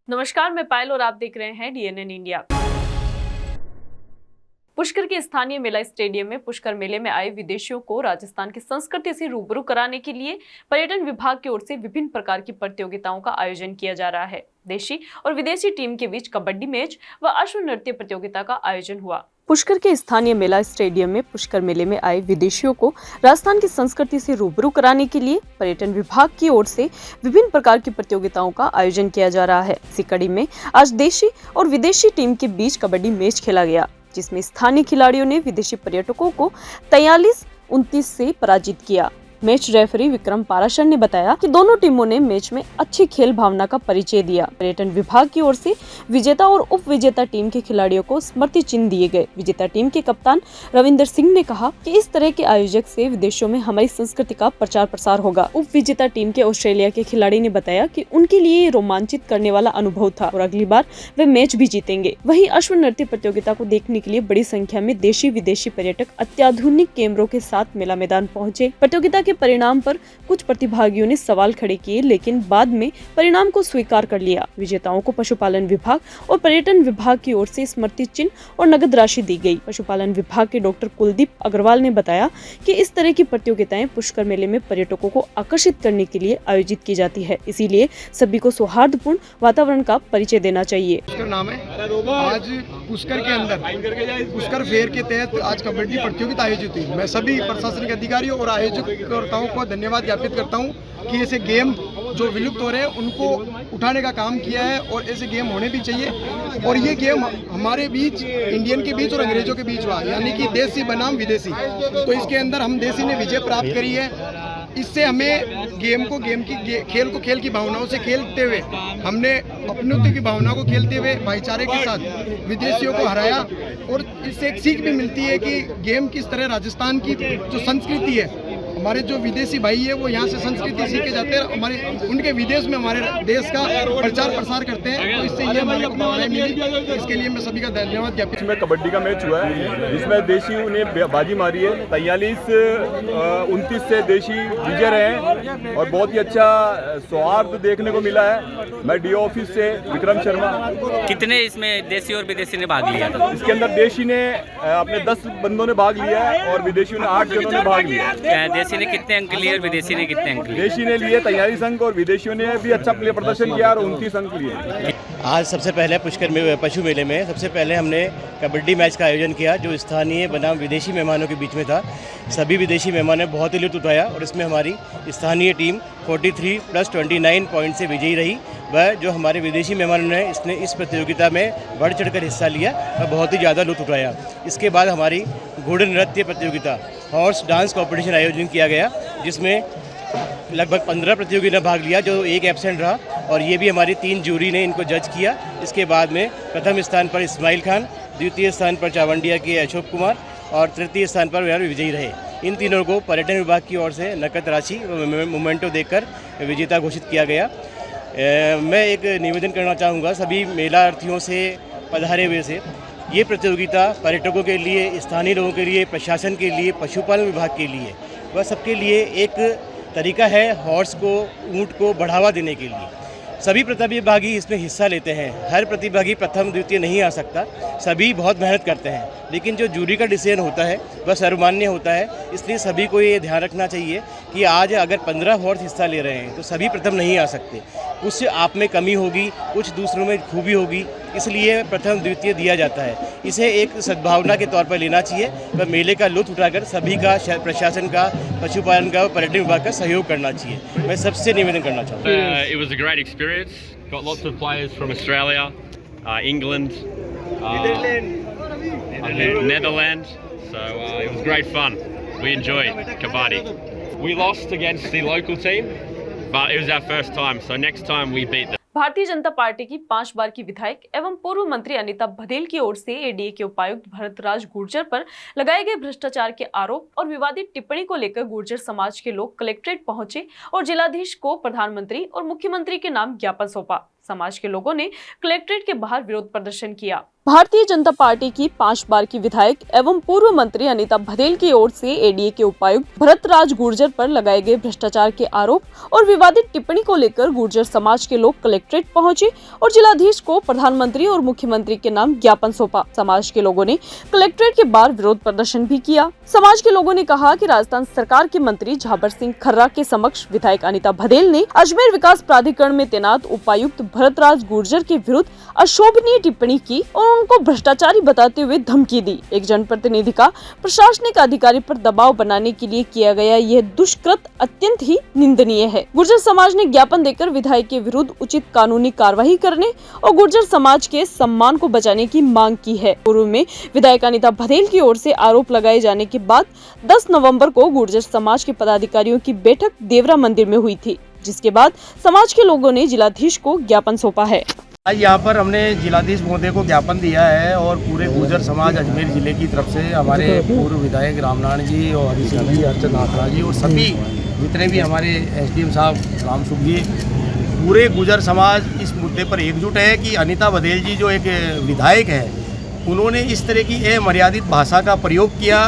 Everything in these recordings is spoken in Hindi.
नमस्कार, मैं पायल और आप देख रहे हैं DNN इंडिया। पुष्कर के स्थानीय मेला स्टेडियम में पुष्कर मेले में आए विदेशियों को राजस्थान की संस्कृति से रूबरू कराने के लिए पर्यटन विभाग की ओर से विभिन्न प्रकार की प्रतियोगिताओं का आयोजन किया जा रहा है। देशी और विदेशी टीम के बीच कबड्डी मैच व अश्व नृत्य प्रतियोगिता का आयोजन हुआ। पुष्कर के स्थानीय मेला स्टेडियम में पुष्कर मेले में आए विदेशियों को राजस्थान की संस्कृति से रूबरू कराने के लिए पर्यटन विभाग की ओर से विभिन्न प्रकार की प्रतियोगिताओं का आयोजन किया जा रहा है। इसी कड़ी में आज देशी और विदेशी टीम के बीच कबड्डी मैच खेला गया, जिसमें स्थानीय खिलाड़ियों ने विदेशी पर्यटकों को 43-29 से पराजित किया। मैच रेफरी विक्रम पाराशर ने बताया कि दोनों टीमों ने मैच में अच्छी खेल भावना का परिचय दिया। पर्यटन विभाग की ओर से विजेता और उप विजेता टीम के खिलाड़ियों को स्मृति चिन्ह दिए गए। विजेता टीम के कप्तान रविंदर सिंह ने कहा कि इस तरह के आयोजक से विदेशों में हमारी संस्कृति का प्रचार प्रसार होगा। उप विजेता टीम के ऑस्ट्रेलिया के खिलाड़ी ने बताया कि उनके लिए ये रोमांचित करने वाला अनुभव था और अगली बार वे मैच भी जीतेंगे। वहीं अश्व नृत्य प्रतियोगिता को देखने के लिए बड़ी संख्या में देशी विदेशी पर्यटक अत्याधुनिक कैमरों के साथ मेला मैदान पहुंचे। प्रतियोगिता के परिणाम पर कुछ प्रतिभागियों ने सवाल खड़े किए, लेकिन बाद में परिणाम को स्वीकार कर लिया। विजेताओं को पशुपालन विभाग और पर्यटन विभाग की ओर से स्मृति चिन्ह और नगद राशि दी गई। पशुपालन विभाग के डॉक्टर कुलदीप अग्रवाल ने बताया कि इस तरह की प्रतियोगिताएं पुष्कर मेले में पर्यटकों को आकर्षित करने के लिए आयोजित की जाती है, इसीलिए सभी को सौहार्दपूर्ण वातावरण का परिचय देना चाहिए। नाम है आज पुष्कर के अंदर पुष्कर फेयर के तहत आज कबड्डी प्रतियोगिता आयोजित हुई। मैं सभी प्रशासनिक अधिकारियों और आयोजकों को धन्यवाद ज्ञापित करता हूं कि ऐसे गेम जो विलुप्त हो रहे हैं उनको उठाने का काम किया है और ऐसे गेम होने भी चाहिए। और ये गेम हमारे बीच, इंडियन के बीच और अंग्रेजों के बीच हुआ, यानी कि देसी बनाम विदेशी। तो इसके अंदर हम देसी ने विजय प्राप्त करी है। इससे हमें खेल को खेल की भावनाओं से खेलते हुए हमने अपनत्व की भावना को खेलते हुए भाईचारे के साथ विदेशियों को हराया। और इससे एक सीख भी मिलती है कि गेम किस तरह राजस्थान की जो संस्कृति है, हमारे जो विदेशी भाई है वो यहाँ से संस्कृति सीख के जाते हैं, हमारे उनके विदेश में हमारे देश का प्रचार प्रसार करते हैं। तो इससे ये हमारे को भावनाएं मिली, इसके लिए मैं सभी का धन्यवाद ज्ञापित। इसमें कबड्डी का मैच हुआ है जिसमें देशी ने बाजी मारी है। 43-29 से देशी विजय रहे हैं और बहुत ही अच्छा सौहार्द देखने को मिला है। मैं DO ऑफिस से विक्रम शर्मा। कितने इसमें देशी और विदेशी ने भाग लिया था? इसके अंदर देशी ने अपने 10 बंदों ने भाग लिया है और विदेशियों ने 8 जनों ने भाग लिया। देशी ने कितने अंक लिए और विदेशी ने कितने अंक लिए? देशी ने लिए 43 अंक और विदेशियों ने भी अच्छा प्रदर्शन किया और 29 अंक लिए। आज सबसे पहले पुष्कर में पशु मेले में सबसे पहले हमने कबड्डी मैच का आयोजन किया, जो स्थानीय बनाम विदेशी मेहमानों के बीच में था। सभी विदेशी मेहमानों ने बहुत ही लुत्फ उठाया और इसमें हमारी स्थानीय टीम 43+29 पॉइंट से विजयी रही। वह जो हमारे विदेशी मेहमानों ने इस प्रतियोगिता में बढ़ चढ़कर हिस्सा लिया और बहुत ही ज़्यादा लुत्फ उठाया। इसके बाद हमारी घोड़े नृत्य प्रतियोगिता, हॉर्स डांस कॉम्पिटिशन आयोजन किया गया, जिसमें लगभग 15 प्रतियोगी ने भाग लिया, जो एक एब्सेंट रहा। और ये भी हमारी 3 जूरी ने इनको जज किया। इसके बाद में प्रथम स्थान पर इस्माइल खान, द्वितीय स्थान पर चावंडिया के अशोक कुमार और तृतीय स्थान पर वे विजयी रहे। इन तीनों को पर्यटन विभाग की ओर से नकद राशि व मोमेंटो देकर विजेता घोषित किया गया। मैं एक निवेदन करना चाहूँगा सभी मेलार्थियों से, पधारे हुए से, ये प्रतियोगिता पर्यटकों के लिए, स्थानीय लोगों के लिए, प्रशासन के लिए, पशुपालन विभाग के लिए, वह सबके लिए एक तरीका है हॉर्स को, ऊँट को बढ़ावा देने के लिए। सभी प्रतिभागी इसमें हिस्सा लेते हैं। हर प्रतिभागी प्रथम द्वितीय नहीं आ सकता, सभी बहुत मेहनत करते हैं, लेकिन जो जूरी का डिसीजन होता है वह सर्वमान्य होता है। इसलिए सभी को ये ध्यान रखना चाहिए कि आज अगर 15 हॉर्स हिस्सा ले रहे हैं तो सभी प्रथम नहीं आ सकते। कुछ आप में कमी होगी, कुछ दूसरों में खूबी होगी, इसलिए प्रथम द्वितीय दिया जाता है। इसे एक सद्भावना के तौर पर लेना चाहिए व मेले का लुत्फ उठाकर सभी का, प्रशासन का, पशुपालन का, पर्यटन विभाग का सहयोग करना चाहिए। मैं सबसे निवेदन करना चाहूँगा। It was a great experience. Got lots of players from Australia, England, Netherlands. So it was great fun. We enjoyed kabaddi. We lost against the local team, but it was our first time. So next time we beat them. Bharatiya Janata party की 5 बार की विधायक एवं पूर्व मंत्री अनीता बघेल की ओर से ADA के उपायुक्त भरतराज गुर्जर पर लगाए गए भ्रष्टाचार के आरोप और विवादित टिप्पणी को लेकर गुर्जर समाज के लोग कलेक्ट्रेट पहुंचे और जिलाधीश को प्रधानमंत्री और मुख्यमंत्री के नाम ज्ञापन सौंपा। समाज के लोगों ने कलेक्ट्रेट के बाहर विरोध प्रदर्शन किया। भारतीय जनता पार्टी की 5 बार की विधायक एवं पूर्व मंत्री अनीता भदेल की ओर से एडीए के उपायुक्त भरतराज गुर्जर पर लगाए गए भ्रष्टाचार के आरोप और विवादित टिप्पणी को लेकर गुर्जर समाज के लोग कलेक्ट्रेट पहुंचे और जिलाधीश को प्रधानमंत्री और मुख्यमंत्री के नाम ज्ञापन सौंपा। समाज के लोगों ने कलेक्ट्रेट के बाहर विरोध प्रदर्शन भी किया। समाज के लोगों ने कहा कि राजस्थान सरकार के मंत्री झाबर सिंह खर्रा के समक्ष विधायक अनीता भदेल ने अजमेर विकास प्राधिकरण में तैनात उपायुक्त भरतराज गुर्जर के विरुद्ध अशोभनीय टिप्पणी की और उनको भ्रष्टाचारी बताते हुए धमकी दी। एक जनप्रतिनिधि का प्रशासनिक अधिकारी पर दबाव बनाने के लिए किया गया यह दुष्कृत्य अत्यंत ही निंदनीय है। गुर्जर समाज ने ज्ञापन देकर विधायक के विरुद्ध उचित कानूनी कार्रवाई करने और गुर्जर समाज के सम्मान को बचाने की मांग की है। पूर्व में विधायक अनीता भदेल की ओर से आरोप लगाए जाने के बाद 10 नवंबर को गुर्जर समाज के पदाधिकारियों की बैठक देवरा मंदिर में हुई थी, जिसके बाद समाज के लोगों ने जिलाधीश को ज्ञापन सौंपा है। आज यहाँ पर हमने जिलाधीश महोदय को ज्ञापन दिया है और पूरे गुर्जर समाज अजमेर जिले की तरफ से हमारे पूर्व विधायक रामनारायण जी और हरी सिंह जी, अर्चन नाथरा जी और सभी जितने भी हमारे एसडीएम साहब राम सुख जी, पूरे गुर्जर समाज इस मुद्दे पर एकजुट है कि अनीता भदेल जी जो एक विधायक है, उन्होंने इस तरह की अमर्यादित भाषा का प्रयोग किया।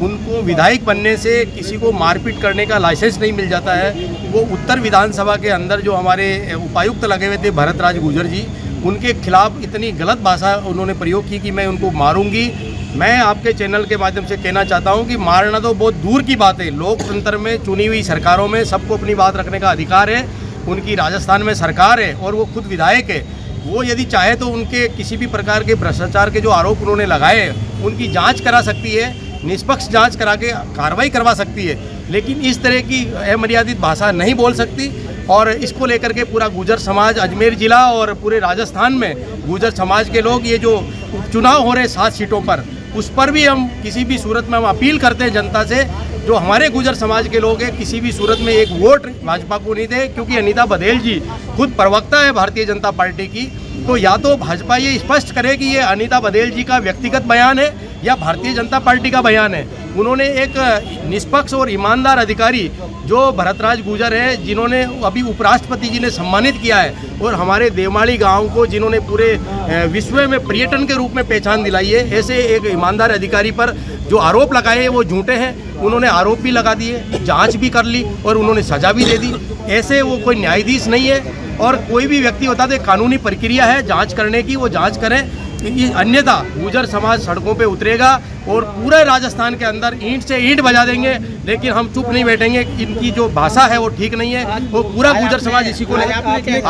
उनको विधायक बनने से किसी को मारपीट करने का लाइसेंस नहीं मिल जाता है। वो उत्तर विधानसभा के अंदर जो हमारे उपायुक्त लगे हुए थे भरतराज गुर्जर जी, उनके खिलाफ इतनी गलत भाषा उन्होंने प्रयोग की कि मैं उनको मारूंगी। मैं आपके चैनल के माध्यम से कहना चाहता हूं कि मारना तो बहुत दूर की बात है। लोकतंत्र में, चुनी हुई सरकारों में सबको अपनी बात रखने का अधिकार है। उनकी राजस्थान में सरकार है और वो खुद विधायक है। वो यदि चाहे तो उनके किसी भी प्रकार के भ्रष्टाचार के जो आरोप उन्होंने लगाए उनकी जाँच करा सकती है, निष्पक्ष जांच करा के कार्रवाई करवा सकती है, लेकिन इस तरह की अमर्यादित भाषा नहीं बोल सकती। और इसको लेकर के पूरा गुर्जर समाज अजमेर जिला और पूरे राजस्थान में गुर्जर समाज के लोग ये जो उपचुनाव हो रहे 7 सीटों पर, उस पर भी हम किसी भी सूरत में हम अपील करते हैं जनता से, जो हमारे गुर्जर समाज के लोग हैं, किसी भी सूरत में एक वोट भाजपा को नहीं दे, क्योंकि अनीता भदेल जी खुद प्रवक्ता है भारतीय जनता पार्टी की। तो या तो भाजपा ये स्पष्ट करे कि ये अनीता भदेल जी का व्यक्तिगत बयान है या भारतीय जनता पार्टी का बयान है। उन्होंने एक निष्पक्ष और ईमानदार अधिकारी जो भरतराज गुर्जर है, जिन्होंने अभी उपराष्ट्रपति जी ने सम्मानित किया है, और हमारे देवमाली गांव को जिन्होंने पूरे विश्व में पर्यटन के रूप में पहचान दिलाई है, ऐसे एक ईमानदार अधिकारी पर जो आरोप लगाए वो झूठे हैं। उन्होंने आरोप भी लगा दिए, जांच भी कर ली और उन्होंने सजा भी दे दी। ऐसे वो कोई न्यायाधीश नहीं है। और कोई भी व्यक्ति होता तो कानूनी प्रक्रिया है जांच करने की, वो जांच करें। अन्यथा गुर्जर समाज सड़कों पे उतरेगा और पूरे राजस्थान के अंदर ईंट से ईंट बजा देंगे, लेकिन हम चुप नहीं बैठेंगे। इनकी जो भाषा है वो ठीक नहीं है। वो पूरा गुर्जर समाज इसी को लेकर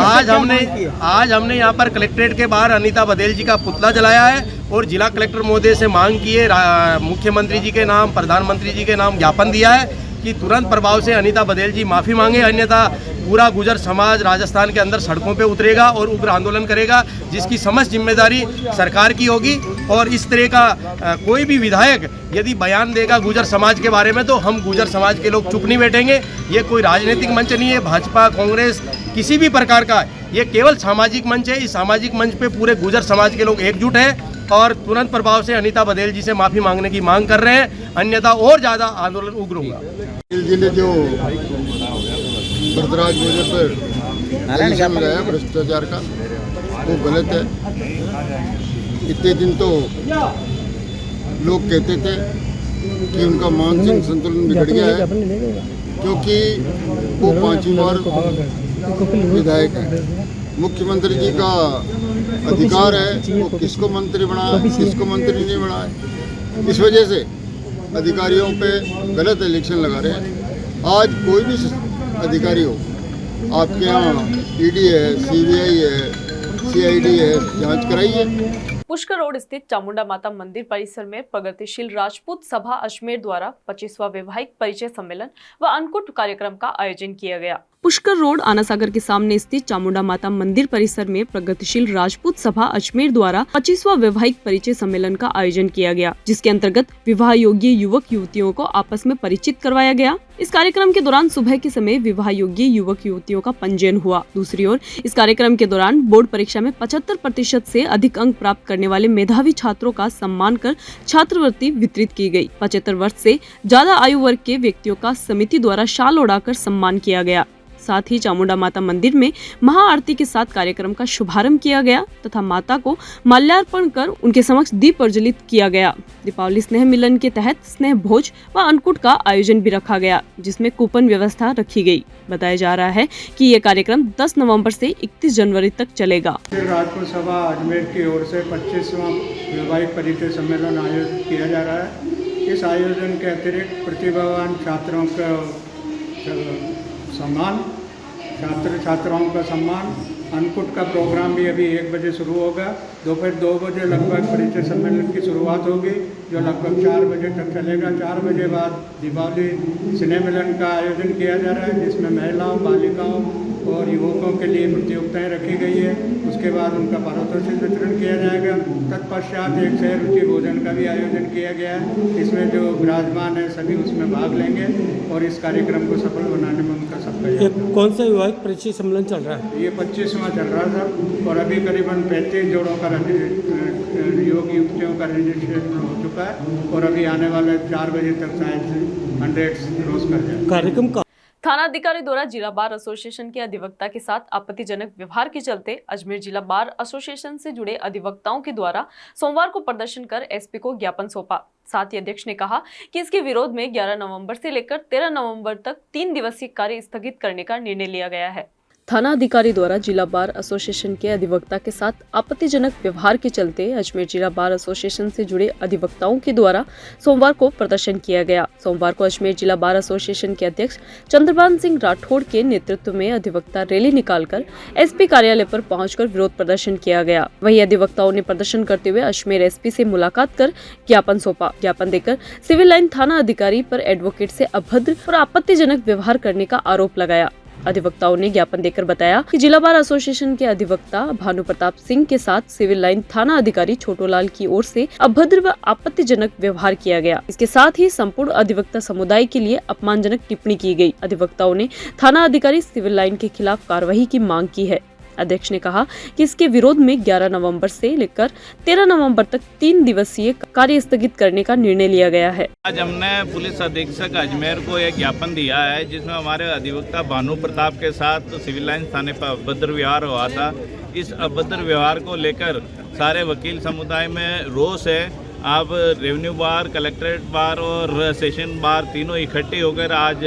आज हमने यहाँ पर कलेक्ट्रेट के बाहर अनीता भदेल जी का पुतला जलाया है और जिला कलेक्टर महोदय से मांग की है, मुख्यमंत्री जी के नाम, प्रधानमंत्री जी के नाम ज्ञापन दिया है कि तुरंत प्रभाव से अनीता भदेल जी माफ़ी मांगे, अन्यथा पूरा गुर्जर समाज राजस्थान के अंदर सड़कों पे उतरेगा और उग्र आंदोलन करेगा, जिसकी समस्त जिम्मेदारी सरकार की होगी। और इस तरह का कोई भी विधायक यदि बयान देगा गुर्जर समाज के बारे में, तो हम गुर्जर समाज के लोग चुप नहीं बैठेंगे। ये कोई राजनीतिक मंच नहीं है, भाजपा कांग्रेस किसी भी प्रकार का, ये केवल सामाजिक मंच है। इस सामाजिक मंच पे पूरे गुर्जर समाज के लोग एकजुट हैं और तुरंत प्रभाव से अनीता भदेल जी से माफ़ी मांगने की मांग कर रहे हैं, अन्यथा और ज़्यादा आंदोलन उग्र होगा। जिले जो भरतराज गुर्जर पर एलिगेशन लगाया भ्रष्टाचार का, वो गलत है। इतने दिन तो लोग कहते थे कि उनका मानसिक संतुलन बिगड़ गया है, क्योंकि वो 5वीं बार विधायक है। मुख्यमंत्री जी का अधिकार है वो किसको मंत्री बनाए, किसको मंत्री नहीं बनाए। इस वजह से अधिकारियों पे गलत इलेक्शन लगा रहे हैं। आज कोई भी अधिकारी हो, आपके यहाँ ईडी है, सीबीआई है, सीआईडी है, जांच कराइए। पुष्कर रोड स्थित चामुंडा माता मंदिर परिसर में प्रगतिशील राजपूत सभा अजमेर द्वारा 25वां वैवाहिक परिचय सम्मेलन व अन्नकूट कार्यक्रम का आयोजन किया गया। पुष्कर रोड आनासागर के सामने स्थित चामुंडा माता मंदिर परिसर में प्रगतिशील राजपूत सभा अजमेर द्वारा 25वां वैवाहिक परिचय सम्मेलन का आयोजन किया गया, जिसके अंतर्गत विवाह योग्य युवक युवतियों को आपस में परिचित करवाया गया। इस कार्यक्रम के दौरान सुबह के समय विवाह योग्य युवक युवतियों का पंजीयन हुआ। दूसरी ओर इस कार्यक्रम के दौरान बोर्ड परीक्षा में 75% से अधिक अंक प्राप्त करने वाले मेधावी छात्रों का सम्मान कर छात्रवृत्ति वितरित की गई। 75 वर्ष से ज्यादा आयु वर्ग के व्यक्तियों का समिति द्वारा शाल ओढ़ाकर सम्मान किया गया। साथ ही चामुंडा माता मंदिर में महाआरती के साथ कार्यक्रम का शुभारंभ किया गया तथा माता को माल्यार्पण कर उनके समक्ष दीप प्रज्वलित किया गया। दीपावली स्नेह मिलन के तहत स्नेह भोज व अन्नकूट का आयोजन भी रखा गया, जिसमें कूपन व्यवस्था रखी गई। बताया जा रहा है कि ये कार्यक्रम 10 नवंबर से 31 जनवरी तक चलेगा। राजपूत सभा अजमेर की ओर से 25वां वैवाहिक परिचय सम्मेलन आयोजित किया जा रहा है। इस आयोजन के अतिरिक्त प्रतिभावान छात्रों का सम्मान, छात्राओं का सम्मान, अन्नकूट का प्रोग्राम भी अभी 1 बजे शुरू होगा। दोपहर 2 बजे लगभग परिचय सम्मेलन की शुरुआत होगी, जो लगभग 4 बजे तक चलेगा। 4 बजे बाद दीपावली स्नेह मिलन का आयोजन किया जा रहा है, जिसमें महिलाओं, बालिकाओं और युवकों के लिए प्रतियोगिताएं रखी गई है। उसके बाद उनका पारितोषिक वितरण किया जाएगा। तत्पश्चात एक सह रुचि भोजन का भी आयोजन किया गया है। इसमें जो विराजमान है सभी उसमें भाग लेंगे और इस कार्यक्रम को सफल बनाने में उनका सबका कौन सा वैवाहिक परिचय सम्मेलन चल रहा है? ये 25वां चल रहा था और अभी करीबन 35 जोड़ों का युवक युवतियों का रजिस्ट्रेशन हो चुका है और अभी आने वाले 4 बजे तक शायद 100 क्रॉस कर जाए। कार्यक्रम का थाना अधिकारी द्वारा जिला बार एसोसिएशन के अधिवक्ता के साथ आपत्तिजनक व्यवहार के चलते अजमेर जिला बार एसोसिएशन से जुड़े अधिवक्ताओं के द्वारा सोमवार को प्रदर्शन कर एसपी को ज्ञापन सौंपा। साथ ही अध्यक्ष ने कहा कि इसके विरोध में 11 नवंबर से लेकर 13 नवंबर तक 3 दिवसीय कार्य स्थगित करने का निर्णय लिया गया है। थाना अधिकारी द्वारा जिला बार एसोसिएशन के अधिवक्ता के साथ आपत्तिजनक व्यवहार के चलते अजमेर जिला बार एसोसिएशन से जुड़े अधिवक्ताओं के द्वारा सोमवार को प्रदर्शन किया गया। सोमवार को अजमेर जिला बार एसोसिएशन के अध्यक्ष चंद्रभान सिंह राठौड़ के नेतृत्व में अधिवक्ता रैली निकालकर एसपी कार्यालय पर पहुंचकर विरोध प्रदर्शन किया गया। वहीं अधिवक्ताओं ने प्रदर्शन करते हुए अजमेर एसपी से मुलाकात कर ज्ञापन सौंपा। ज्ञापन देकर सिविल लाइन थाना अधिकारी पर एडवोकेट से अभद्र और आपत्तिजनक व्यवहार करने का आरोप लगाया। अधिवक्ताओं ने ज्ञापन देकर बताया कि जिला बार एसोसिएशन के अधिवक्ता भानु प्रताप सिंह के साथ सिविल लाइन थाना अधिकारी छोटूलाल की ओर से अभद्र व आपत्तिजनक व्यवहार किया गया। इसके साथ ही संपूर्ण अधिवक्ता समुदाय के लिए अपमानजनक टिप्पणी की गई। अधिवक्ताओं ने थाना अधिकारी सिविल लाइन के खिलाफ कार्रवाई की मांग की है। अध्यक्ष ने कहा कि इसके विरोध में 11 नवंबर से लेकर 13 नवंबर तक 3 दिवसीय कार्य स्थगित करने का निर्णय लिया गया है। आज हमने पुलिस अधीक्षक अजमेर को एक ज्ञापन दिया है, जिसमें हमारे अधिवक्ता भानु प्रताप के साथ सिविल लाइन थाने पर अभद्र व्यवहार हुआ था। इस अभद्र व्यवहार को लेकर सारे वकील समुदाय में रोष है। आप रेवेन्यू बार, कलेक्ट्रेट बार और सेशन बार तीनों इकट्ठे होकर आज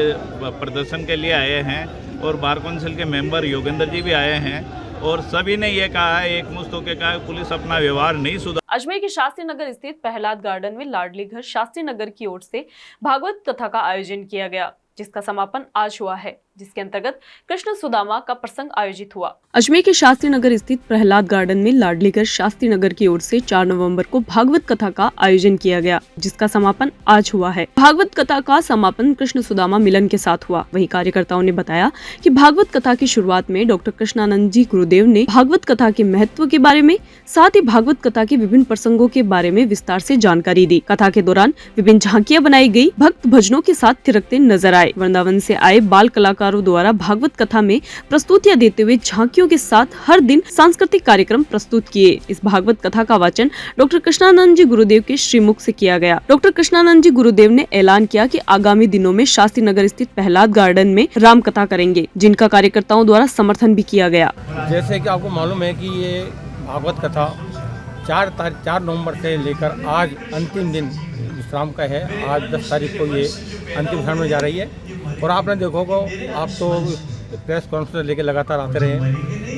प्रदर्शन के लिए आए हैं और बार काउंसिल के मेंबर योगेंद्र जी भी आए हैं और सभी ने ये कहा है, एक मुश्त होकर कहा है, पुलिस अपना व्यवहार नहीं सुधार। अजमेर के शास्त्री नगर स्थित प्रहलाद गार्डन में लाडली घर शास्त्री नगर की ओर से भागवत कथा का आयोजन किया गया, जिसका समापन आज हुआ है, जिसके अंतर्गत कृष्ण सुदामा का प्रसंग आयोजित हुआ। अजमेर के शास्त्री नगर स्थित प्रहलाद गार्डन में लाडली घर शास्त्री नगर की ओर से 4 नवंबर को भागवत कथा का आयोजन किया गया, जिसका समापन आज हुआ है। भागवत कथा का समापन कृष्ण सुदामा मिलन के साथ हुआ। वहीं कार्यकर्ताओं ने बताया कि भागवत कथा की शुरुआत में डॉक्टर कृष्णानंद जी गुरुदेव ने भागवत कथा के महत्व के बारे में, साथ ही भागवत कथा के विभिन्न प्रसंगों के बारे में विस्तार से जानकारी दी। कथा के दौरान विभिन्न झांकियां बनाई गई, भक्त भजनों के साथ थिरकते नजर आए। वृंदावन से आए बाल कलाकारों द्वारा भागवत कथा में प्रस्तुतियां देते हुए झांकियों के साथ हर दिन सांस्कृतिक कार्यक्रम प्रस्तुत किए। इस भागवत कथा का वाचन डॉक्टर कृष्णानंद जी गुरुदेव के श्रीमुख से किया गया। डॉक्टर कृष्णानंद जी गुरुदेव ने ऐलान किया कि आगामी दिनों में शास्त्री नगर स्थित प्रहलाद गार्डन में राम कथा करेंगे, जिनका कार्यकर्ताओं द्वारा समर्थन भी किया गया। जैसे कि आपको मालूम है कि ये भागवत कथा 4 नवंबर से लेकर आज अंतिम दिन विश्राम का है। आज 10 तारीख को ये अंतिम क्षण में जा रही है और आपने देखोगे, आप तो प्रेस कॉन्फ्रेंस लेके लगातार आते रहे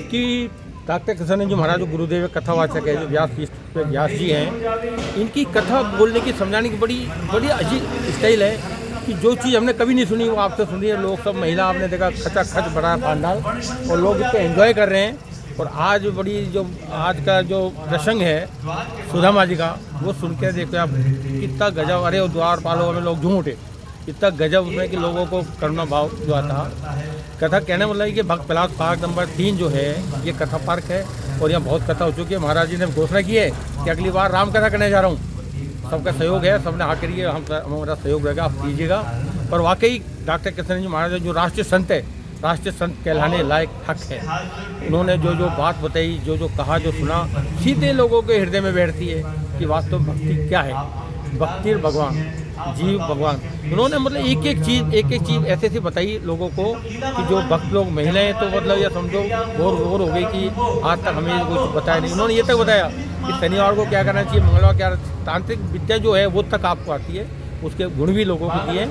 कि डॉक्टर कृष्णानंद जी महाराज गुरुदेव कथावाचक है, जो व्यास जी हैं, इनकी कथा बोलने की समझाने की बड़ी अजीब स्टाइल है कि जो चीज़ हमने कभी नहीं सुनी वो आपसे सुनी है। लोग सब महिला आपने देखा खच बड़ा पांडाल और लोग इसको एंजॉय कर रहे हैं। और आज आज का जो प्रसंग है सुदामा जी का, वो सुन के देखो आप कितना गजब। अरे द्वार पालो में लोग झूम उठे, इतना गजब उसमें कि लोगों को करुणा भाव जो आता। कथा कहने वाला है कि भक्त प्रहलाद पार्क नंबर 3 जो है ये कथा पार्क है और यहाँ बहुत कथा हो चुकी है। महाराज जी ने घोषणा की है कि अगली बार राम कथा करने जा रहा हूँ। सबका सहयोग है, सबने हाँ करिए, हमारा सहयोग रहेगा, आप कीजिएगा। और वाकई डॉक्टर कृष्णानंद जी महाराज जो राष्ट्रीय संत है, राष्ट्रीय संत कहलाने लायक हक है। उन्होंने जो बात बताई, जो कहा, जो सुना, सीधे लोगों के हृदय में बैठती है कि वास्तव भक्ति क्या है। भक्ति भगवान जीव भगवान, उन्होंने मतलब एक एक चीज़ ऐसे ऐसे बताई लोगों को कि जो भक्त लोग महिलाएं तो मतलब ये समझो गौर हो गई कि आज तक हमें कुछ बताया नहीं। उन्होंने ये तक बताया कि शनिवार को क्या करना चाहिए, मंगलवार क्या, तांत्रिक विद्या जो है वो तक आपको आती है, उसके गुण भी लोगों को दिए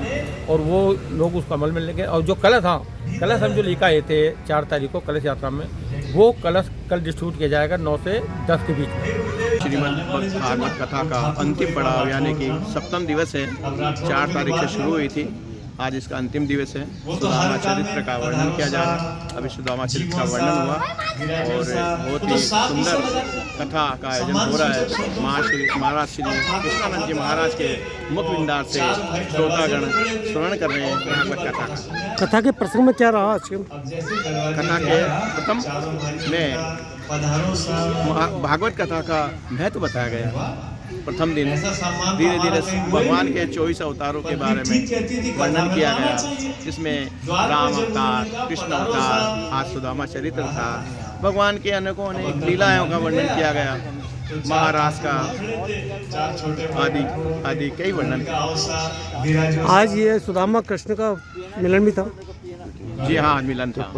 और वो लोग उसको अमल में लेंगे। और जो कलश हम जो लेकर आए थे 4 तारीख को कलश यात्रा में, वो कलश कल डिस्ट्रीब्यूट किया जाएगा 9 से 10 के बीच में। श्रीमद् भागवत कथा का अंतिम पड़ाव यानी कि सप्तम दिवस है, 4 तारीख से शुरू हुई थी, आज इसका अंतिम दिवस है। सुदामा चरित्र का वर्णन किया जा रहा है। अभी सुदामा चरित्र का वर्णन हुआ और बहुत ही सुंदर कथा का आयोजन हो रहा है। महाराज श्री कृष्णानंद जी महाराज के मुख बिंदार से श्रोतागण श्रवण कर रहे हैं भागवत कथा के प्रसंग में क्या रहा आज कथा के प्रथम में भागवत कथा का महत्व बताया गया। प्रथम दिन धीरे धीरे भगवान के 24 अवतारों के बारे में वर्णन किया गया, जिसमें राम अवतार, कृष्ण अवतार, आज सुदामा चरित्र था। भगवान के अनेकों अनेक लीलाओं का वर्णन किया गया, महाराज का आदि कई वर्णन। आज ये सुदामा कृष्ण का मिलन भी था। जी हाँ, आज मिलन था।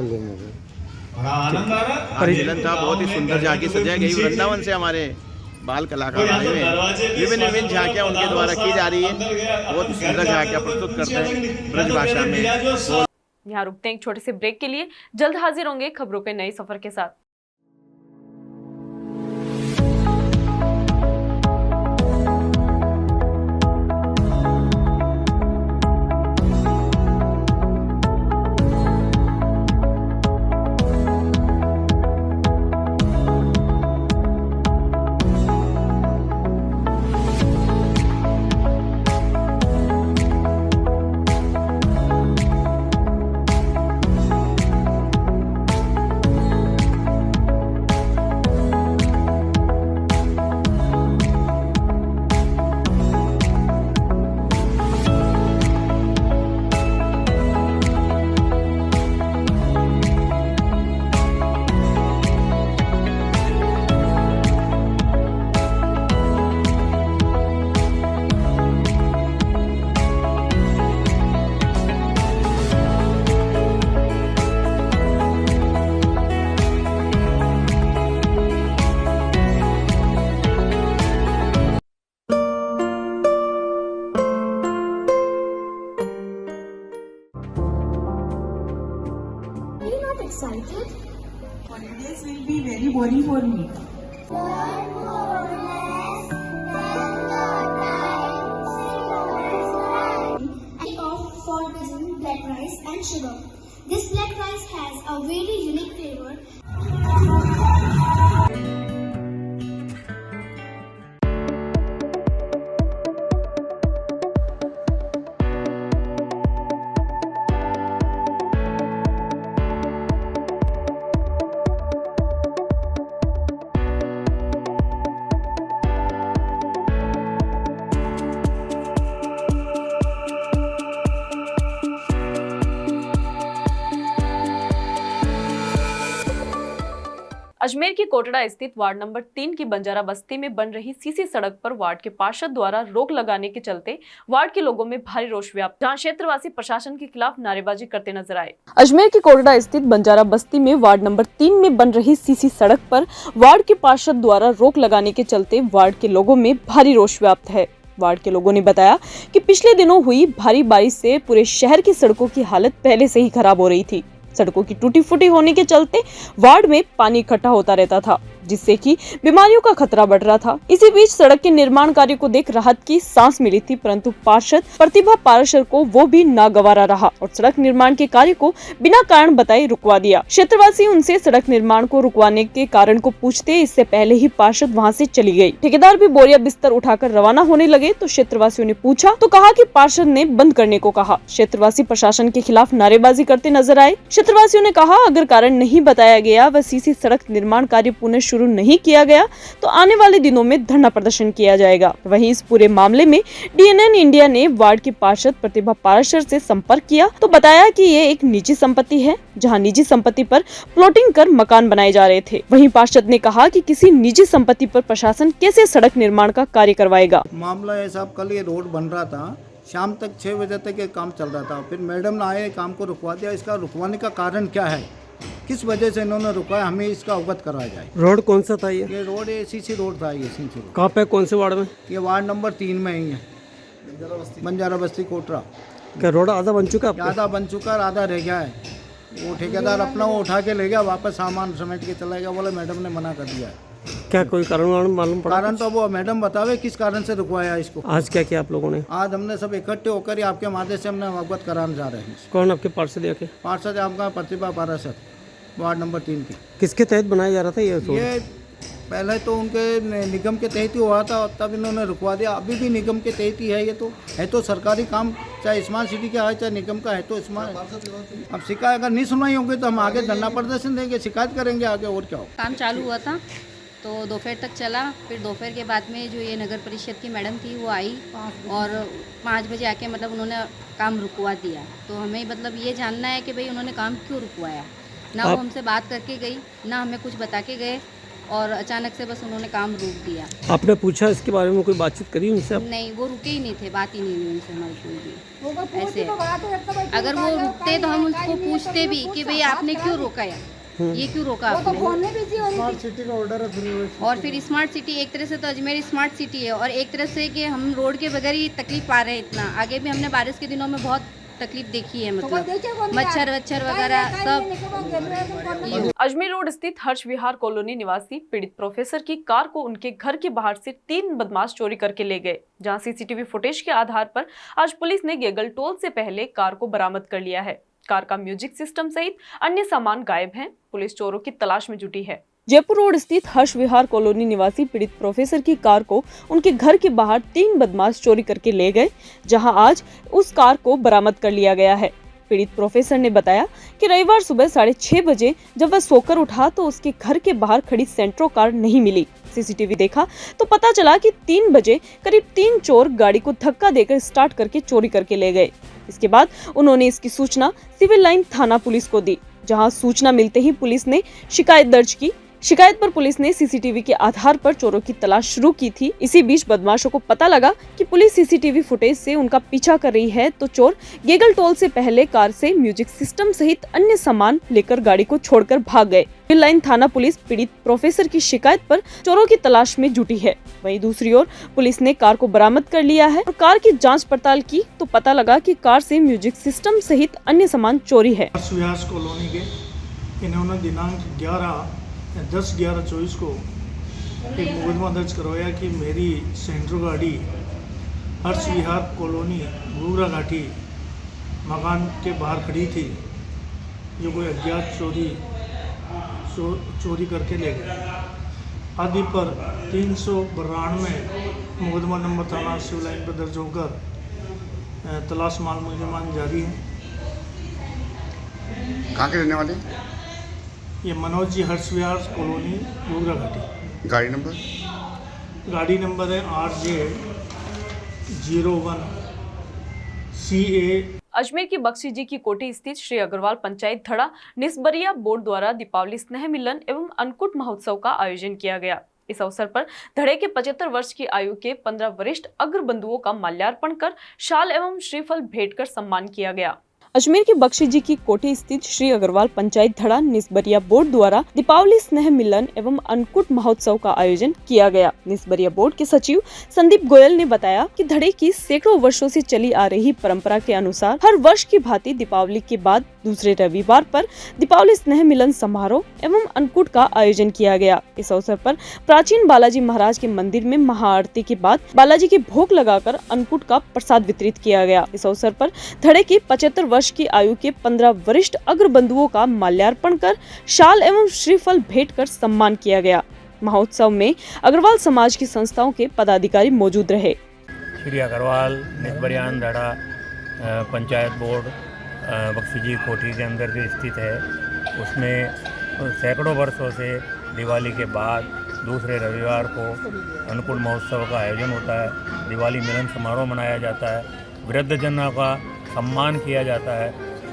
मिलन था, बहुत ही सुंदर झांकी सजाई गई। वृंदावन से हमारे बाल कलाकार आए हुए हैं, विभिन्न झांकियाँ उनके द्वारा की जा रही है। बहुत सुंदर झांकियाँ प्रस्तुत करते हैं ब्रज भाषा में। यहाँ रुकते हैं एक छोटे से ब्रेक के लिए, जल्द हाजिर होंगे खबरों के नए सफर के साथ। Excited? Holidays will be very boring for me. And off for visiting black rice and sugar. This black rice has a very unique flavor. Ajmer की कोटड़ा स्थित वार्ड नंबर 3 की बंजारा बस्ती में बन रही सीसी सड़क पर वार्ड के पार्षद द्वारा रोक लगाने के चलते वार्ड के लोगों में भारी रोष व्याप्त, जहां क्षेत्रवासी प्रशासन के खिलाफ नारेबाजी करते नजर आए। अजमेर की कोटड़ा स्थित बंजारा बस्ती में वार्ड नंबर 3 में बन रही सीसी सड़क पर वार्ड के पार्षद द्वारा रोक लगाने के चलते वार्ड के लोगों में भारी रोष व्याप्त है। वार्ड के लोगों ने बताया कि पिछले दिनों हुई भारी बारिश से पूरे शहर की सड़कों की हालत पहले से ही खराब हो रही थी। सड़कों की टूटी फूटी होने के चलते वार्ड में पानी इकट्ठा होता रहता था, जिससे कि बीमारियों का खतरा बढ़ रहा था। इसी बीच सड़क के निर्माण कार्य को देख राहत की सांस मिली थी, परंतु पार्षद प्रतिभा पाराशर को वो भी नागवारा रहा और सड़क निर्माण के कार्य को बिना कारण बताए रुकवा दिया। क्षेत्रवासी उनसे सड़क निर्माण को रुकवाने के कारण को पूछते इससे पहले ही पार्षद वहां से चली गई। ठेकेदार भी बोरिया बिस्तर उठाकर रवाना होने लगे तो क्षेत्रवासियों ने पूछा तो कहा कि पार्षद ने बंद करने को कहा। क्षेत्रवासी प्रशासन के खिलाफ नारेबाजी करते नजर आए। क्षेत्रवासियों ने कहा अगर कारण नहीं बताया गया व सीसी सड़क निर्माण कार्य पुनः शुरू नहीं किया गया तो आने वाले दिनों में धरना प्रदर्शन किया जाएगा। वहीं इस पूरे मामले में DNN इंडिया ने वार्ड की पार्षद प्रतिभा पाराशर से संपर्क किया तो बताया कि ये एक निजी संपत्ति है, जहां निजी संपत्ति पर प्लॉटिंग कर मकान बनाए जा रहे थे। वहीं पार्षद ने कहा कि किसी निजी संपत्ति पर प्रशासन कैसे सड़क निर्माण का कार्य करवाएगा। मामला है साहब, कल ये रोड बन रहा था शाम तक 6 बजे तक ये काम चल रहा था। फिर मैडम ने आए, काम को रुकवा दिया। इसका रुकवाने का कारण क्या है, किस वजह से इन्होंने रुकाया, हमें इसका अवगत कराया जाए। रोड कौन सा था ये रोड ACC रोड था। ये सीसी रोड कहाँ पे, कौन से वार्ड में? ये वार्ड नंबर 3 में ही है, बंजारा बस्ती कोटरा। क्या रोड आधा बन चुका है? आधा बन चुका है, आधा रह गया है। वो ठेकेदार अपना वो उठा के ले गया, वापस सामान समेट के चला गया। बोले मैडम ने मना कर दिया है। क्या कोई कारण मालूम पड़ा? कारण तो वो मैडम बतावे किस कारण से रुकवाया इसको। आज क्या किया आप लोगों ने? आज हमने सब इकट्ठे होकर ही आपके माध्यम से हमने अवगत कराने जा रहे हैं। कौन आपके पार्षद? या पार्षद आपका प्रतिभा पाराशर, वार्ड नंबर 3 की। किसके तहत बनाया जा रहा था ये? पहले तो उनके निगम के तहत ही हुआ था, तब इन्होंने रुकवा दिया। अभी भी निगम के तहत ही है। ये तो है तो सरकारी काम, चाहे स्मार्ट सिटी का है चाहे निगम का है, तो स्मार्ट। अब शिकायत अगर नहीं सुनवाई होगी तो हम आगे धरना प्रदर्शन देंगे, शिकायत करेंगे आगे। और क्या हो, काम चालू हुआ था तो दोपहर तक चला। फिर दोपहर के बाद में जो ये नगर परिषद की मैडम थी वो आई और 5 बजे आके मतलब उन्होंने काम रुकवा दिया। तो हमें मतलब ये जानना है कि भाई उन्होंने काम क्यों रुकवाया। ना वो हमसे बात करके गई, ना हमें कुछ बता के गए, और अचानक से बस उन्होंने काम रोक दिया। आपने पूछा इसके बारे में, कोई बातचीत करी उनसे? नहीं, वो रुके ही नहीं थे, बात ही नहीं हुई उनसे हमारी कोई भी। ऐसे अगर वो रुकते तो हम उसको पूछते भी कि भाई आपने क्यों रोका है, ये क्यों रोका आपने। स्मार्ट सिटी का ऑर्डर है। और फिर स्मार्ट सिटी एक तरह से तो अजमेर स्मार्ट सिटी है, और एक तरह से कि हम रोड के बगैर ही तकलीफ पा रहे हैं इतना। आगे भी हमने बारिश के दिनों में बहुत तकलीफ देखी है, मतलब मच्छर वगैरह सब। अजमेर रोड स्थित हर्ष विहार कॉलोनी निवासी पीड़ित प्रोफेसर की कार को उनके घर के बाहर से 3 बदमाश चोरी करके ले गए, जहां CCTV फुटेज के आधार पर आज पुलिस ने गेगल टोल से पहले कार को बरामद कर लिया है। कार का म्यूजिक सिस्टम सहित अन्य सामान गायब हैं। पुलिस चोरों की तलाश में जुटी है। जयपुर रोड स्थित हर्ष विहार कॉलोनी निवासी पीड़ित प्रोफेसर की कार को उनके घर के बाहर 3 बदमाश चोरी करके ले गए, जहां आज उस कार को बरामद कर लिया गया है। पीड़ित प्रोफेसर ने बताया कि रविवार सुबह 6:30 बजे जब वह सोकर उठा तो उसके घर के बाहर खड़ी सेंट्रो कार नहीं मिली। CCTV देखा तो पता चला कि 3 बजे करीब 3 चोर गाड़ी को धक्का देकर स्टार्ट करके चोरी करके ले गए। इसके बाद उन्होंने इसकी सूचना सिविल लाइन थाना पुलिस को दी, जहां सूचना मिलते ही पुलिस ने शिकायत दर्ज की। शिकायत पर पुलिस ने CCTV के आधार पर चोरों की तलाश शुरू की थी। इसी बीच बदमाशों को पता लगा कि पुलिस CCTV फुटेज से उनका पीछा कर रही है, तो चोर गेगल टोल से पहले कार से म्यूजिक सिस्टम सहित अन्य सामान लेकर गाड़ी को छोड़कर भाग गए। सिविल लाइन थाना पुलिस पीड़ित प्रोफेसर की शिकायत पर चोरों की तलाश में जुटी है। वहीं दूसरी ओर पुलिस ने कार को बरामद कर लिया है और कार की जाँच पड़ताल की तो पता लगा कि कार से म्यूजिक सिस्टम सहित अन्य सामान चोरी है। कॉलोनी के इन्होंने दिनांक 10/11/24 को एक मुकदमा दर्ज करवाया कि मेरी सेंट्रो गाड़ी हर्ष विहार कॉलोनी घूरा घाटी मकान के बाहर खड़ी थी, जो कोई अज्ञात चोरी करके ले गए। आदि पर 392 मुकदमा नंबर थाना सिविल लाइन पर दर्ज होकर तलाश माल मुलजमान जारी है। कहाँ के रहने वाले? ये मनोज जी, हर्ष विहार कॉलोनी घूरा घाटी। गाड़ी नंबर है RJ 01 CA। अजमेर की बख्शी जी की कोठी स्थित श्री अग्रवाल पंचायत धड़ा निस्बरिया बोर्ड द्वारा दीपावली स्नेह मिलन एवं अन्नकूट महोत्सव का आयोजन किया गया। इस अवसर पर धड़े के 75 वर्ष की आयु के 15 वरिष्ठ अग्र बंधुओं का माल्यार्पण कर शाल एवं श्रीफल भेंट कर सम्मान किया गया। अजमेर के बख्शी जी की कोठी स्थित श्री अग्रवाल पंचायत धड़ा निस्बरिया बोर्ड द्वारा दीपावली स्नेह मिलन एवं अन्नकूट महोत्सव का आयोजन किया गया। निस्बरिया बोर्ड के सचिव संदीप गोयल ने बताया कि धड़े की सैकड़ों वर्षों से चली आ रही परंपरा के अनुसार हर वर्ष की भांति दीपावली के बाद दूसरे रविवार पर दीपावली स्नेह मिलन समारोह एवं अन्नकूट का आयोजन किया गया। इस अवसर पर प्राचीन बालाजी महाराज के मंदिर में महाआरती के बाद बालाजी के भोग लगाकर अन्नकूट का प्रसाद वितरित किया गया। इस अवसर पर धड़े की 75 वर्ष की आयु के 15 वरिष्ठ अग्र बंधुओं का माल्यार्पण कर शाल एवं श्रीफल भेंट कर सम्मान किया गया। महोत्सव में अग्रवाल समाज की संस्थाओं के पदाधिकारी मौजूद रहे। श्री अग्रवाल निस्बरियान धड़ा पंचायत बोर्ड बख्शी जी कोठी के अंदर जो स्थित है, उसमें सैकड़ों वर्षों से दिवाली के बाद दूसरे रविवार को अन्नकूट महोत्सव का आयोजन होता है। दिवाली मिलन समारोह मनाया जाता है, वृद्धजनों का सम्मान किया जाता है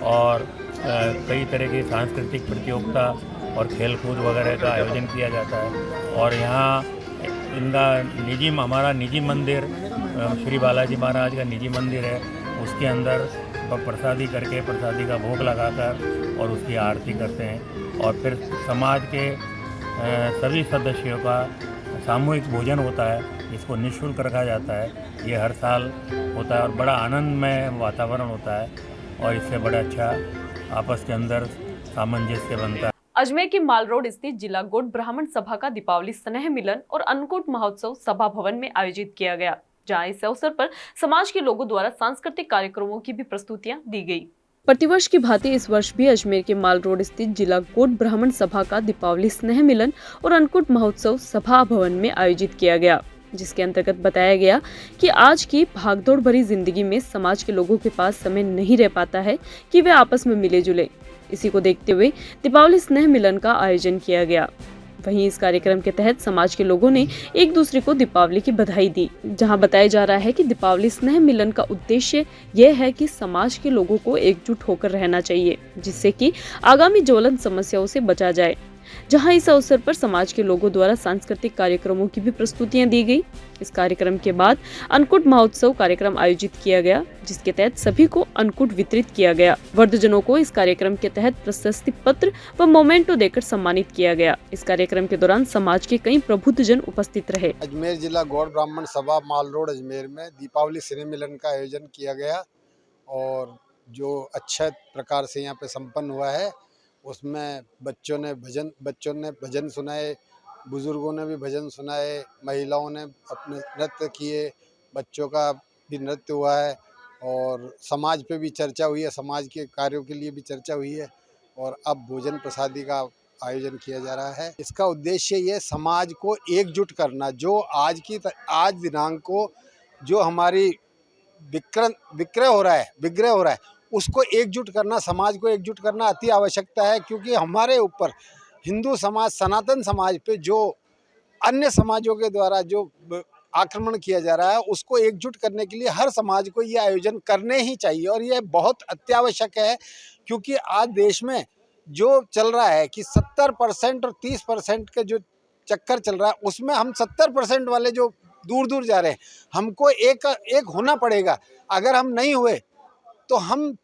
और कई तरह की सांस्कृतिक प्रतियोगिता और खेलकूद वगैरह का आयोजन किया जाता है। और यहाँ इनका हमारा निजी मंदिर श्री बालाजी महाराज का निजी मंदिर है, उसके अंदर प्रसादी करके प्रसादी का भोग लगाकर और उसकी आरती करते हैं। और फिर समाज के सभी सदस्यों का सामूहिक भोजन होता है, इसको निःशुल्क रखा जाता है। ये हर साल होता है और बड़ा आनंदमय वातावरण होता है और इससे बड़ा अच्छा आपस के अंदर सामंजस्य बनता है। अजमेर के माल रोड स्थित जिला गोड ब्राह्मण सभा का दीपावली स्नेह मिलन और अन्नकूट महोत्सव सभा भवन में आयोजित किया गया, जहां इस अवसर पर समाज के लोगों द्वारा सांस्कृतिक कार्यक्रमों की भी प्रस्तुतियां दी गई। प्रतिवर्ष की भांति इस वर्ष भी अजमेर के माल रोड स्थित जिला गोड ब्राह्मण सभा का दीपावली स्नेह मिलन और अन्नकूट महोत्सव सभा भवन में आयोजित किया गया, जिसके अंतर्गत बताया गया कि आज की भागदौड़ भरी जिंदगी में समाज के लोगों के पास समय नहीं रह पाता है कि वे आपस में मिले जुले। इसी को देखते हुए दीपावली स्नेह मिलन का आयोजन किया गया। वहीं इस कार्यक्रम के तहत समाज के लोगों ने एक दूसरे को दीपावली की बधाई दी, जहां बताया जा रहा है कि दीपावली स्नेह मिलन का उद्देश्य यह है कि समाज के लोगों को एकजुट होकर रहना चाहिए, जिससे कि आगामी ज्वलंत समस्याओं से बचा जाए। जहां इस अवसर पर समाज के लोगों द्वारा सांस्कृतिक कार्यक्रमों की भी प्रस्तुतियां दी गई। इस कार्यक्रम के बाद अन्नकूट महोत्सव कार्यक्रम आयोजित किया गया, जिसके तहत सभी को अन्नकूट वितरित किया गया। वृद्धजनों को इस कार्यक्रम के तहत प्रशस्ति पत्र व मोमेंटो देकर सम्मानित किया गया। इस कार्यक्रम के दौरान समाज के कई प्रबुद्धजन उपस्थित रहे। अजमेर जिला गौड़ ब्राह्मण सभा माल रोड अजमेर में दीपावली स्नेह मिलन का आयोजन किया गया और जो अच्छे प्रकार से यहाँ पे संपन्न हुआ है, उसमें बच्चों ने भजन सुनाए, बुजुर्गों ने भी भजन सुनाए, महिलाओं ने अपने नृत्य किए, बच्चों का भी नृत्य हुआ है और समाज पे भी चर्चा हुई है, समाज के कार्यों के लिए भी चर्चा हुई है और अब भोजन प्रसादी का आयोजन किया जा रहा है। इसका उद्देश्य ये समाज को एकजुट करना, जो आज दिनांक को जो हमारी विग्रह हो रहा है उसको एकजुट करना, समाज को एकजुट करना अति आवश्यकता है, क्योंकि हमारे ऊपर हिंदू समाज, सनातन समाज पे जो अन्य समाजों के द्वारा जो आक्रमण किया जा रहा है, उसको एकजुट करने के लिए हर समाज को ये आयोजन करने ही चाहिए और ये बहुत अत्यावश्यक है। क्योंकि आज देश में जो चल रहा है कि 70% और 30% के जो चक्कर चल रहा है, उसमें हम 70% वाले जो दूर दूर जा रहे हैं, हमको एक होना पड़ेगा। अगर हम नहीं हुए तो हम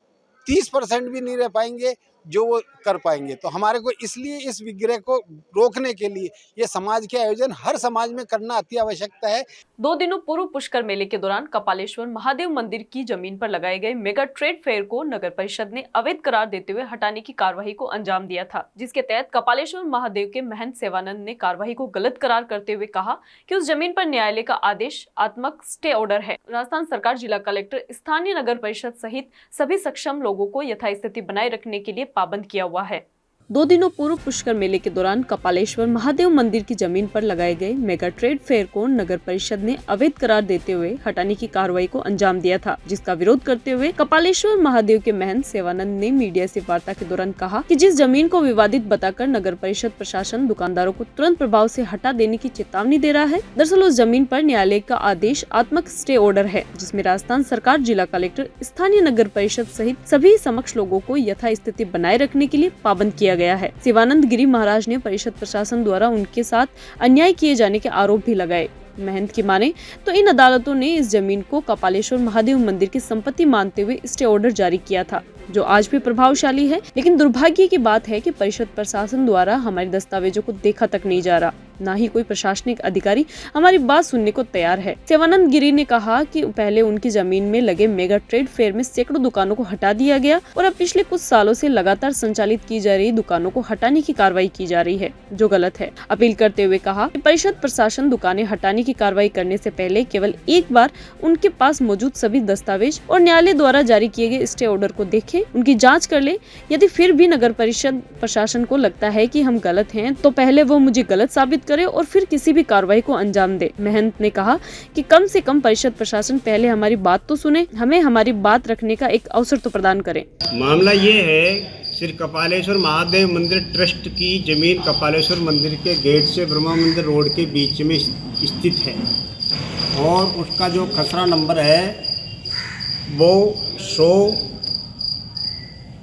30% भी नहीं रह पाएंगे जो वो कर पाएंगे। तो हमारे को इसलिए इस विग्रह को रोकने के लिए ये समाज के आयोजन हर समाज में करना अति आवश्यकता है। 2 दिनों पूर्व पुष्कर मेले के दौरान कपालेश्वर महादेव मंदिर की जमीन पर लगाए गए मेगा ट्रेड फेयर को नगर परिषद ने अवैध करार देते हुए हटाने की कार्यवाही को अंजाम दिया था, जिसके तहत कपालेश्वर महादेव के महंत सेवानंद ने कार्यवाही को गलत करार करते हुए कहा कि उस जमीन पर न्यायालय का आदेश आत्मक स्टे ऑर्डर है। राजस्थान सरकार, जिला कलेक्टर, स्थानीय नगर परिषद सहित सभी सक्षम लोगों को यथास्थिति बनाए रखने के लिए पाबंद किया हुआ है। 2 दिनों पूर्व पुष्कर मेले के दौरान कपालेश्वर महादेव मंदिर की जमीन पर लगाए गए मेगा ट्रेड फेयर को नगर परिषद ने अवैध करार देते हुए हटाने की कार्रवाई को अंजाम दिया था, जिसका विरोध करते हुए कपालेश्वर महादेव के महंत सेवानंद ने मीडिया से वार्ता के दौरान कहा कि जिस जमीन को विवादित बताकर नगर परिषद प्रशासन दुकानदारों को तुरंत प्रभाव से हटा देने की चेतावनी दे रहा है, दरअसल उस जमीन पर न्यायालय का आदेश आत्मक स्टे ऑर्डर है, जिसमें राजस्थान सरकार, जिला कलेक्टर, स्थानीय नगर परिषद सहित सभी समक्ष लोगों को यथास्थिति बनाए रखने के लिए पाबंद किया गया है। शिवानंद गिरी महाराज ने परिषद प्रशासन द्वारा उनके साथ अन्याय किए जाने के आरोप भी लगाए। महंत की माने तो इन अदालतों ने इस जमीन को कपालेश्वर महादेव मंदिर की संपत्ति मानते हुए स्टे ऑर्डर जारी किया था, जो आज भी प्रभावशाली है। लेकिन दुर्भाग्य की बात है कि परिषद प्रशासन द्वारा हमारे दस्तावेजों को देखा तक नहीं जा रहा, ना ही कोई प्रशासनिक अधिकारी हमारी बात सुनने को तैयार है। शिवानंद गिरी ने कहा कि पहले उनकी जमीन में लगे मेगा ट्रेड फेयर में सैकड़ों दुकानों को हटा दिया गया और अब पिछले कुछ सालों से लगातार संचालित की जा रही दुकानों को हटाने की कार्रवाई की जा रही है, जो गलत है। अपील करते हुए कहा कि परिषद प्रशासन दुकानें हटाने की कार्रवाई करने से पहले केवल एक बार उनके पास मौजूद सभी दस्तावेज और न्यायालय द्वारा जारी किए गए स्टे ऑर्डर को देखे, उनकी जांच कर ले। यदि फिर भी नगर परिषद प्रशासन को लगता है कि हम गलत हैं, तो पहले वो मुझे गलत साबित करे और फिर किसी भी कार्रवाई को अंजाम दे। महंत ने कहा कि कम से कम परिषद प्रशासन पहले हमारी बात तो सुने, हमें हमारी बात रखने का एक अवसर तो प्रदान करे। मामला ये है, श्री कपालेश्वर महादेव मंदिर ट्रस्ट की जमीन कपालेश्वर मंदिर के गेट से ब्रह्मा मंदिर रोड के बीच में स्थित है और उसका जो खसरा नंबर है वो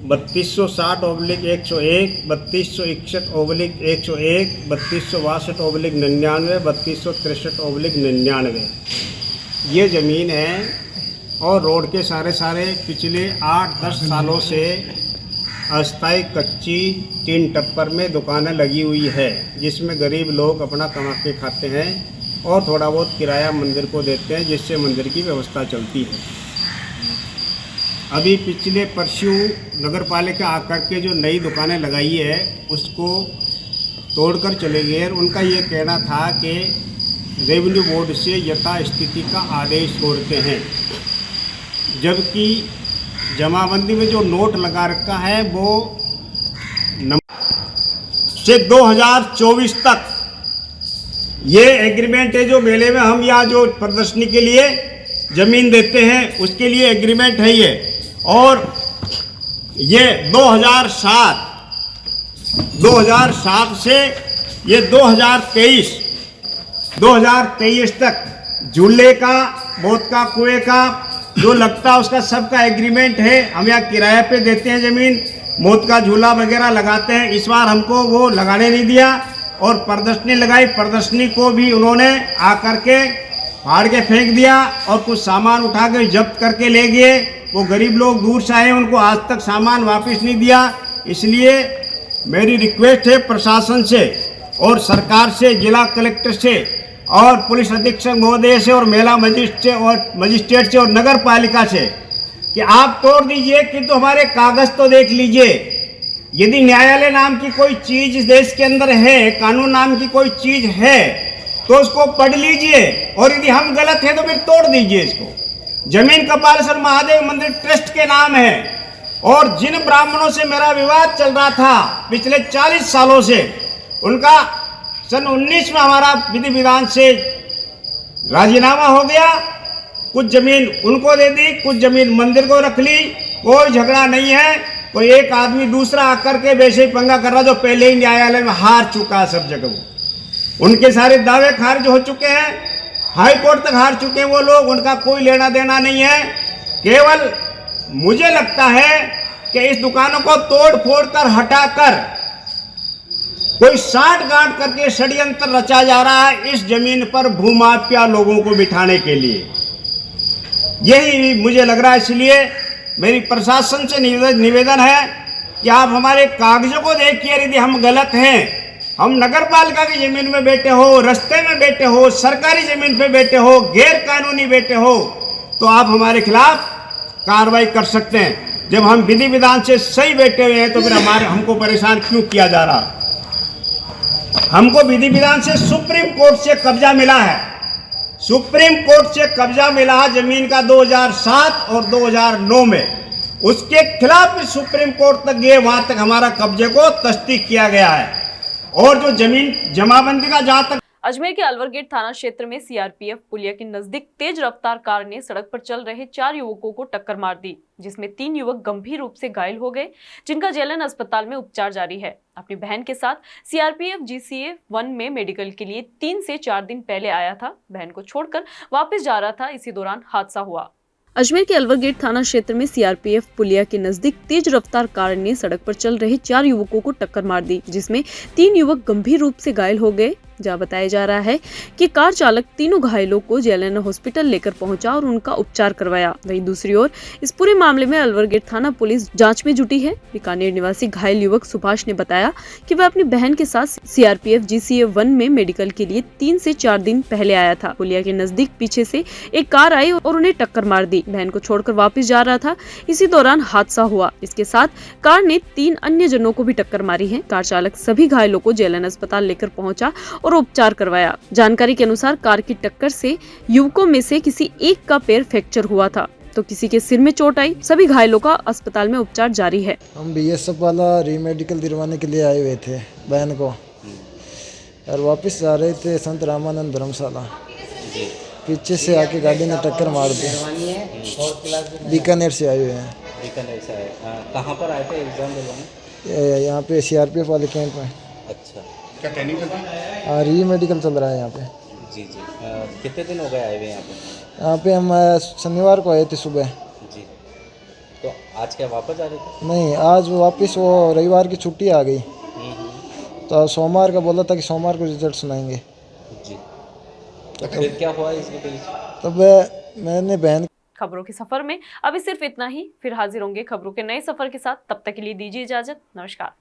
3260/101, 3261/101, 3262/99, 3263/99। ये ज़मीन है और रोड के सारे पिछले 8-10 सालों से अस्थायी कच्ची टीन टप्पर में दुकानें लगी हुई है, जिसमें गरीब लोग अपना कमा के खाते हैं और थोड़ा बहुत किराया मंदिर को देते हैं, जिससे मंदिर की व्यवस्था चलती है। अभी पिछले परसों नगर पालिका आकर के जो नई दुकानें लगाई है उसको तोड़कर चले गए। उनका ये कहना था कि रेवेन्यू बोर्ड से यथास्थिति का आदेश छोड़ते हैं, जबकि जमाबंदी में जो नोट लगा रखा है वो से 2024 तक ये एग्रीमेंट है। जो मेले में हम यहाँ जो प्रदर्शनी के लिए ज़मीन देते हैं उसके लिए एग्रीमेंट है ये, और ये 2007 से ये 2023 तक झूले का, मौत का, कुएं का जो लगता है उसका सबका एग्रीमेंट है। हम यहाँ किराए पे देते हैं ज़मीन, मौत का झूला वगैरह लगाते हैं। इस बार हमको वो लगाने नहीं दिया और प्रदर्शनी लगाई, प्रदर्शनी को भी उन्होंने आकर के फाड़ के फेंक दिया और कुछ सामान उठा के जब्त करके ले गए। वो गरीब लोग दूर से आए, उनको आज तक सामान वापस नहीं दिया। इसलिए मेरी रिक्वेस्ट है प्रशासन से और सरकार से, जिला कलेक्टर से और पुलिस अधीक्षक महोदय से और महिला मजिस्ट्रेट से और नगर पालिका से कि आप तोड़ दीजिए, किंतु हमारे कागज तो देख लीजिए। यदि न्यायालय नाम की कोई चीज इस देश के अंदर है, कानून नाम की कोई चीज है, तो उसको पढ़ लीजिए और यदि हम गलत हैं तो फिर तोड़ दीजिए इसको। जमीन कपालेश्वर महादेव मंदिर ट्रस्ट के नाम है और जिन ब्राह्मणों से मेरा विवाद चल रहा था पिछले 40 सालों से, उनका सन 19 में हमारा विधि विधान से राजीनामा हो गया। कुछ जमीन उनको दे दी, कुछ जमीन मंदिर को रख ली, कोई झगड़ा नहीं है। कोई एक आदमी दूसरा आकर के वैसे ही पंगा कर रहा जो पहले ही न्यायालय में हार चुका है सब जगह। उनके सारे दावे खारिज हो चुके हैं, हाई कोर्ट तक हार चुके हैं वो लोग, उनका कोई लेना देना नहीं है। केवल मुझे लगता है कि इस दुकानों को तोड़ फोड़ कर हटाकर कोई साठ गांठ करके षड्यंत्र रचा जा रहा है इस जमीन पर भूमाफिया लोगों को बिठाने के लिए, यही मुझे लग रहा है। इसलिए मेरी प्रशासन से निवेदन है कि आप हमारे कागजों को देखिए। यदि हम गलत हैं, हम नगर पालिका की जमीन में बैठे हो, रास्ते में बैठे हो, सरकारी जमीन पे बैठे हो, गैर कानूनी बैठे हो, तो आप हमारे खिलाफ कार्रवाई कर सकते हैं। जब हम विधि विधान से सही बैठे हुए हैं तो फिर हमको परेशान क्यों किया जा रहा? हमको विधि विधान से सुप्रीम कोर्ट से कब्जा मिला है, सुप्रीम कोर्ट से कब्जा मिला है जमीन का 2007 और 2009 में। उसके खिलाफ सुप्रीम कोर्ट तक गए, वहां तक हमारा कब्जे को तस्दीक किया गया है। और जो जमीन जमाबंदी का जहां तक अजमेर के अलवर गेट थाना क्षेत्र में सीआरपीएफ पुलिया के नजदीक तेज रफ्तार कार ने सड़क पर चल रहे 4 युवकों को टक्कर मार दी, जिसमें 3 युवक गंभीर रूप से घायल हो गए, जिनका जेएलएन अस्पताल में उपचार जारी है। अपनी बहन के साथ सीआरपीएफ जीसीए 1 में मेडिकल के लिए 3 से 4 दिन पहले आया था। बहन को छोड़कर वापस जा रहा था, इसी दौरान हादसा हुआ। अजमेर के अलवर गेट थाना क्षेत्र में सीआरपीएफ पुलिया के नजदीक तेज रफ्तार कार ने सड़क पर चल रहे 4 युवकों को टक्कर मार दी, जिसमें 3 युवक गंभीर रूप से घायल हो गए। जहाँ बताया जा रहा है कि कार चालक तीनों घायलों को जेएलएन हॉस्पिटल लेकर पहुंचा और उनका उपचार करवाया। वहीं दूसरी ओर इस पूरे मामले में अलवर गेट थाना पुलिस जांच में जुटी है। बीकानेर निवासी घायल युवक सुभाष ने बताया कि वह अपनी बहन के साथ सीआरपीएफ जीसीए 1 में मेडिकल के लिए 3 से 4 दिन पहले आया था। पुलिया के नजदीक पीछे से एक कार आई और उन्हें टक्कर मार दी। बहन को छोड़कर वापस जा रहा था, इसी दौरान हादसा हुआ। इसके साथ कार ने 3 अन्य जनों को भी टक्कर मारी है। कार चालक सभी घायलों को जेएलएन अस्पताल लेकर पहुंचा और उपचार करवाया। जानकारी के अनुसार कार की टक्कर से युवकों में से किसी एक का पैर फ्रैक्चर हुआ था, तो किसी के सिर में चोट आई। सभी घायलों का अस्पताल में उपचार जारी है। हम बीएसएफ वाला रीमेडिकल दिलवाने के लिए आए हुए थे बहन को, और वापस जा रहे थे संत रामानंद धर्मशाला। पीछे से आके गाड़ी ने टक्कर मार दी। बीकानेर से आए हुए हैं। बीकानेर से आए, कहाँ पर आए थे एग्जाम दिलवाने? यहाँ पे सीआरपीएफ वाले कैंप में। अच्छा, क्या ट्रेनिंग चल रही है? रीमेडिकल चल रहा है यहाँ पे। जी जी, कितने दिन हो गए आए हुए यहाँ पे? यहाँ पे हम शनिवार को आए थे सुबह। जी, तो आज क्या वापस आ रहे थे? नहीं, आज वापस वो रविवार की छुट्टी आ गई, तो सोमवार का बोला था कि सोमवार को रिजल्ट सुनाएंगे। जी, तो फिर क्या हुआ इसके बीच? तब मैंने बहन। खबरों के सफर में अभी सिर्फ इतना ही, फिर हाजिर होंगे खबरों के नए सफर के साथ। तब तक के लिए दीजिए इजाजत, नमस्कार।